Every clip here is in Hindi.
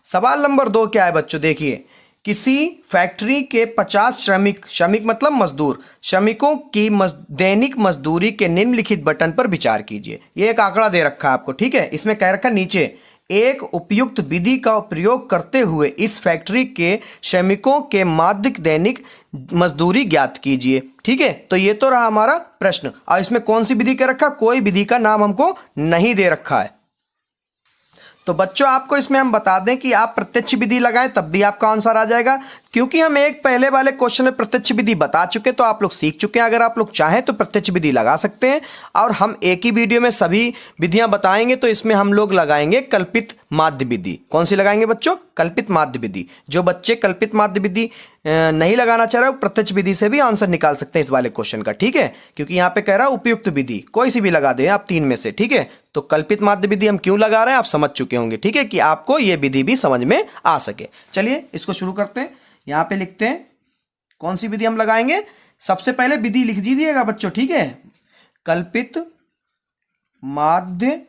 सवाल नंबर 2 क्या है बच्चों, देखिए किसी फैक्ट्री के 50 श्रमिक मतलब मजदूर श्रमिकों की दैनिक मजदूरी के निम्नलिखित बटन पर विचार कीजिए। ये एक आंकड़ा दे रखा है आपको, ठीक है। इसमें कह रखा नीचे एक उपयुक्त विधि का प्रयोग करते हुए इस फैक्ट्री के श्रमिकों के मासिक दैनिक मजदूरी ज्ञात कीजिए, ठीक है। तो ये तो रहा हमारा प्रश्न। और इसमें कौन सी विधि का रखा, कोई विधि का नाम हमको नहीं दे रखा है। तो बच्चों आपको इसमें हम बता दें कि आप प्रत्यक्ष विधि लगाएं तब भी आपका आंसर आ जाएगा, क्योंकि हम एक पहले वाले क्वेश्चन में प्रत्यक्ष विधि बता चुके, तो आप लोग सीख चुके हैं। अगर आप लोग चाहें तो प्रत्यक्ष विधि लगा सकते हैं, और हम एक ही वीडियो में सभी विधियां बताएंगे। तो इसमें हम लोग लगाएंगे कल्पित माध्य विधि। कौन सी लगाएंगे बच्चों, कल्पित माध्य विधि। जो बच्चे कल्पित माध्य विधि नहीं लगाना चाह रहे वो प्रत्यक्ष विधि से भी आंसर निकाल सकते हैं इस वाले क्वेश्चन का, ठीक है। क्योंकि यहाँ पे कह रहा है उपयुक्त विधि, कोई सी भी लगा दें आप 3 में से, ठीक है। तो कल्पित माध्य विधि हम क्यों लगा रहे हैं आप समझ चुके होंगे, ठीक है, कि आपको ये विधि भी समझ में आ सके। चलिए इसको शुरू करते हैं। यहां पे लिखते हैं कौन सी विधि हम लगाएंगे। सबसे पहले विधि लिख दीजिएगा बच्चों, ठीक है। कल्पित माध्य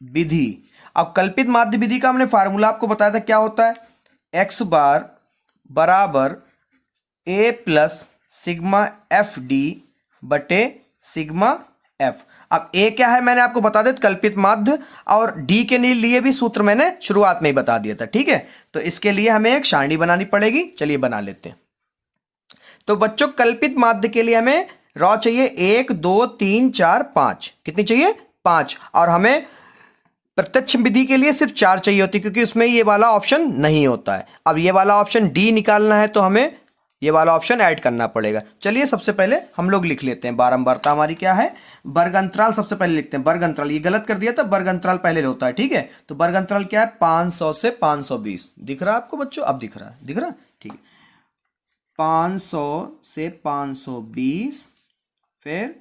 विधि। अब कल्पित माध्य विधि का हमने फार्मूला आपको बताया था, क्या होता है, एक्स बार बराबर ए प्लस सिग्मा एफ डी बटे सिग्मा एफ। अब ए क्या है मैंने आपको बता दिया, कल्पित माध्य, और डी के लिए भी सूत्र मैंने शुरुआत में ही बता दिया था, ठीक है। तो इसके लिए हमें एक सारणी बनानी पड़ेगी, चलिए बना लेते हैं। तो बच्चों कल्पित माध्य के लिए हमें रॉ चाहिए 1 2 3 4 5। कितनी चाहिए, 5। और हमें प्रत्यक्ष विधि के लिए सिर्फ 4 चाहिए होती, क्योंकि उसमें ये वाला ऑप्शन नहीं होता है। अब ये वाला ऑप्शन डी निकालना है तो हमें ये वाला ऑप्शन ऐड करना पड़ेगा। चलिए सबसे पहले हम लोग लिख लेते हैं बारंबारता हमारी क्या है, वर्ग अंतराल सबसे पहले लिखते हैं। वर्ग अंतराल ये गलत कर दिया था, वर्ग अंतराल पहले होता है, ठीक है। तो वर्ग अंतराल क्या है, 500 से 520। दिख रहा है आपको बच्चों, अब दिख रहा है, दिख रहा है, ठीक है। 500 से 520, फिर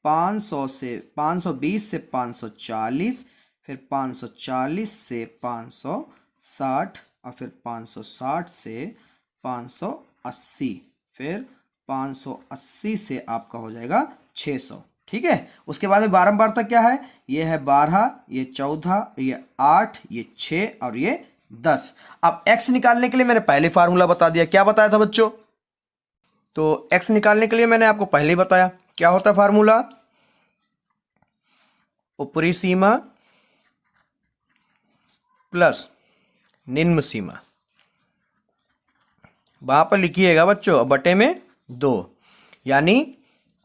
520 से 540, फिर 540 से 560, और फिर 560 से 580, फिर 580 से आपका हो जाएगा 600, ठीक है। उसके बाद में बारंबारता क्या है, ये है 12, ये 14, ये 8, ये 6 और ये 10। अब x निकालने के लिए मैंने पहले फार्मूला बता दिया। क्या बताया था बच्चों, तो x निकालने के लिए मैंने आपको पहले ही बताया क्या होता है फार्मूला, ऊपरी सीमा प्लस निम्न सीमा। वहां पर लिखिएगा बच्चों बटे में 2, यानी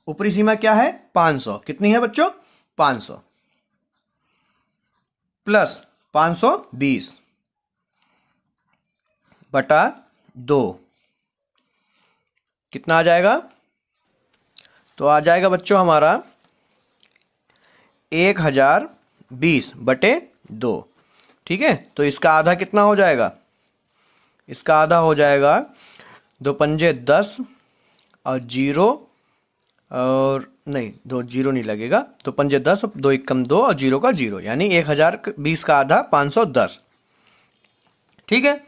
ऊपरी सीमा क्या है 500। कितनी है बच्चों, 500 प्लस 520 बटा 2। कितना आ जाएगा, तो आ जाएगा बच्चों हमारा 1020 बटे 2, ठीक है। तो इसका आधा कितना हो जाएगा, इसका आधा हो जाएगा 2 पंजे 10 और 0, और नहीं 2 0 नहीं लगेगा, 2 पंजे 10, 2 एकम 2 और 0 का 0, यानी 1020 का आधा 510, ठीक है।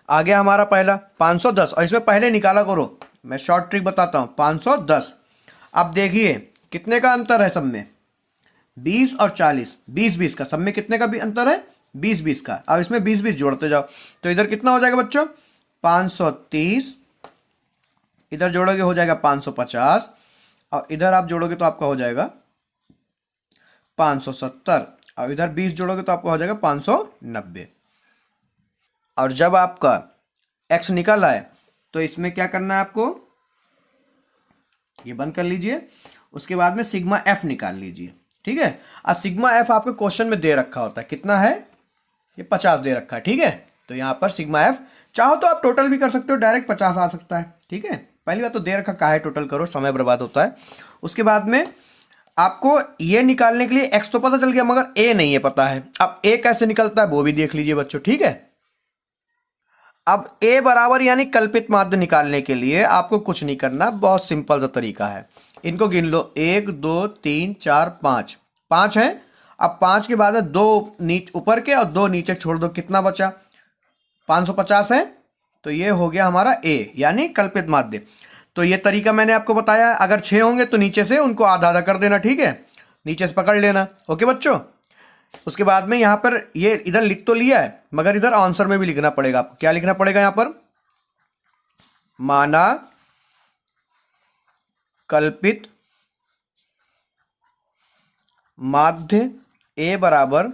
आ गया हमारा पहला 510, और इसमें पहले निकाला करो, मैं शॉर्ट ट्रिक बताता हूँ। 510, अब देखिए कितने का अंतर है सब में, 20 और 40, 20-20 का, सब में कितने का भी अंतर है, 20-20 का। अब इसमें 20-20 जोड़ते जाओ, तो इधर कितना हो जाएगा बच्चों 530, इधर जोड़ोगे हो जाएगा 550, और इधर आप जोड़ोगे तो आपका हो जाएगा 570, और इधर 20 जोड़ोगे तो आपका हो जाएगा 590। और जब आपका x निकल आए तो इसमें क्या करना है आपको, ये बंद कर लीजिए। उसके बाद में सिग्मा f निकाल लीजिए, ठीक है। और सिग्मा f आपके क्वेश्चन में दे रखा होता है, कितना है, ये 50 दे रखा है, ठीक है। तो यहां पर सिग्मा f, चाहो तो आप टोटल भी कर सकते हो, डायरेक्ट 50 आ सकता है, ठीक है। पहली बात तो दे रखा काहे टोटल करो, समय बर्बाद होता है। उसके बाद में आपको ये निकालने के लिए x तो पता चल गया, मगर a नहीं है पता है। अब a कैसे निकलता है वो भी देख लीजिए बच्चों, ठीक है। अब a बराबर यानी कल्पित माध्य निकालने के लिए आपको कुछ नहीं करना, बहुत सिंपल सा तरीका है। इनको गिन लो, 1 2 3 4 5, 5 है। अब 5 के बाद 2 ऊपर के और 2 नीचे छोड़ दो, कितना बचा, 550 है। तो ये हो गया हमारा a यानी कल्पित माध्य। तो ये तरीका मैंने आपको बताया, अगर 6 होंगे तो नीचे से उनको आधा आधा कर देना, ठीक है, नीचे से पकड़ लेना, ओके बच्चों। उसके बाद में यहाँ पर ये इधर लिख तो लिया है, मगर इधर आंसर में भी लिखना पड़ेगा आपको। क्या लिखना पड़ेगा यहाँ पर? माना कल्पित माध्य ए बराबर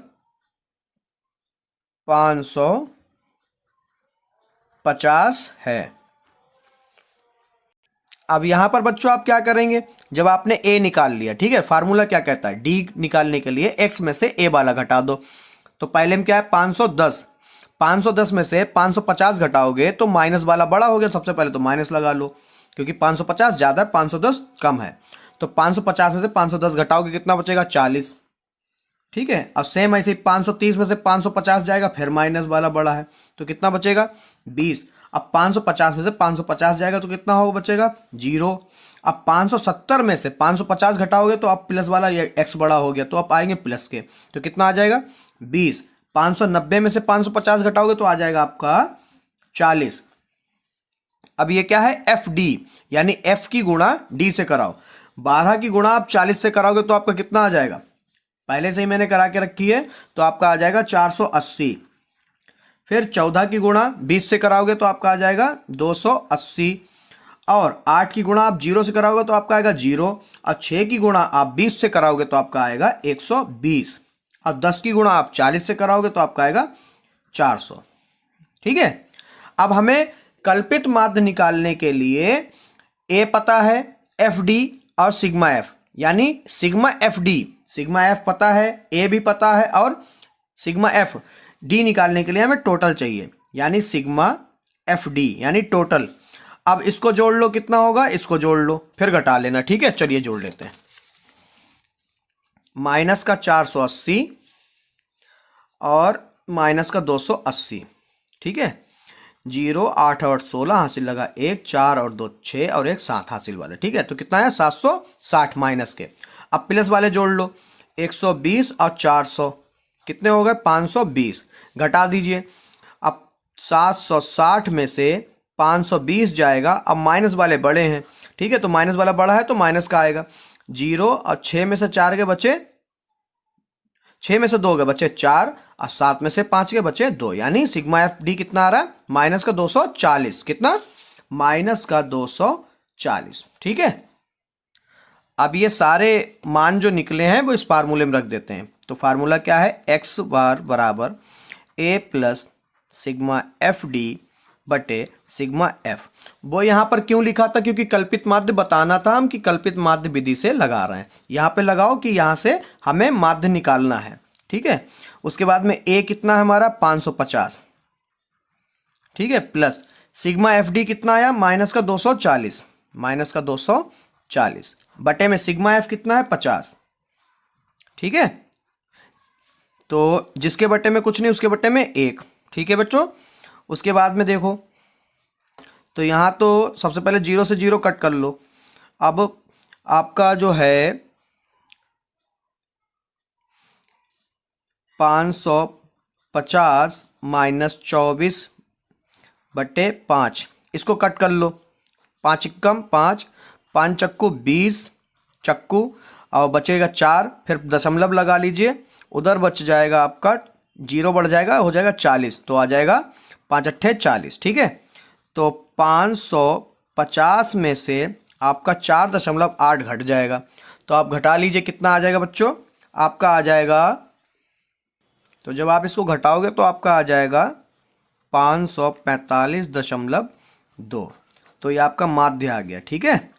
550 है। अब यहां पर बच्चों आप क्या करेंगे, जब आपने ए निकाल लिया, ठीक है, फार्मूला क्या कहता है, डी निकालने के लिए एक्स में से ए वाला घटा दो। तो पहले में क्या है 510, 510 में से 550 घटाओगे तो माइनस वाला बड़ा हो गया, सबसे पहले तो माइनस लगा लो, क्योंकि 550 ज्यादा है 510 कम है। तो 550 में से 510 घटाओगे कितना बचेगा? 40, ठीक है। अब सेम ऐसे 530 में से 550 जाएगा, फिर माइनस वाला बड़ा है, तो कितना बचेगा? 20। अब 550 में से 550 जाएगा तो कितना होगा? बचेगा 0। अब 570 में से 550 घटाओगे तो अब प्लस वाला एक्स बड़ा हो गया, तो अब आएंगे प्लस के, तो कितना आ जाएगा? 20। 590 में से 550 घटाओगे तो आ जाएगा आपका 40। अब ये क्या है? एफ डी, यानी एफ की गुणा डी से कराओ। 12 की गुणा आप 40 से कराओगे तो आपका कितना आ जाएगा? पहले से ही मैंने करा के रखी है, तो आपका आ जाएगा 480। फिर 14 की गुणा 20 से कराओगे तो आपका आ जाएगा 280। और 8 की गुणा आप 0 से कराओगे तो आपका आएगा 0। और 6 की गुणा आप 20 से कराओगे तो आपका आएगा 120। और 10 की गुणा आप 40 से कराओगे तो आपका आएगा 400, ठीक है। अब हमें कल्पित माध्य निकालने के लिए ए पता है, एफ डी और सिग्मा एफ, यानी sigma F D, sigma F पता है, ए भी पता है, और सिग्मा एफ डी निकालने के लिए हमें टोटल चाहिए, यानी सिग्मा एफ डी यानी टोटल। अब इसको जोड़ लो, कितना होगा? इसको जोड़ लो, फिर घटा लेना, ठीक है। चलिए जोड़ लेते हैं। माइनस का 480 और माइनस का 280, ठीक है। 0, 8 और 16 हासिल लगा 1, 4 और 2 6 और 1 7 हासिल वाले, ठीक है। तो कितना है? 760 माइनस के। अब प्लस वाले जोड़ लो, 120 और 400 कितने हो गए? 520। घटा दीजिए। अब 760 में से 520 जाएगा, अब माइनस वाले बड़े हैं, ठीक है, तो माइनस वाला बड़ा है तो माइनस का आएगा 0। और 6 में से 4 के बचे, 6 में से 2 के बचे 4, और 7 में से 5 के बचे 2, यानी सिग्मा एफ डी कितना आ रहा है? माइनस का 240। कितना? माइनस का 240, ठीक है। अब ये सारे मान जो निकले हैं वो इस फार्मूले में रख देते हैं। तो फार्मूला क्या है? एक्स बार बराबर ए प्लस सिग्मा एफ डी बटे सिग्मा एफ। वो यहाँ पर क्यों लिखा था? क्योंकि कल्पित माध्य बताना था हम कि कल्पित माध्य विधि से लगा रहे हैं। यहाँ पे लगाओ कि यहाँ से हमें माध्य निकालना है, ठीक है। उसके बाद में ए कितना है हमारा? 550, ठीक है, प्लस सिग्मा एफ डी कितना आया? माइनस का 240, माइनस का 240 बटे में सिग्मा एफ कितना है? 50, ठीक है। तो जिसके बटे में कुछ नहीं उसके बटे में 1, ठीक है बच्चों। उसके बाद में देखो, तो यहाँ तो सबसे पहले 0 से 0 कट कर लो। अब आपका जो है 550 माइनस 24 बटे 5, इसको कट कर लो। 5 एकम 5, 5 चक्कू 20 चक्कू, और बचेगा 4, फिर दशमलव लगा लीजिए, उधर बच जाएगा आपका 0 बढ़ जाएगा, हो जाएगा 40, तो आ जाएगा 5 अट्ठे 40, ठीक है। तो 550 में से आपका 4.8 घट जाएगा, तो आप घटा लीजिए, कितना आ जाएगा बच्चों? आपका आ जाएगा, तो जब आप इसको घटाओगे तो आपका आ जाएगा 545.2। तो ये आपका माध्य आ गया, ठीक है।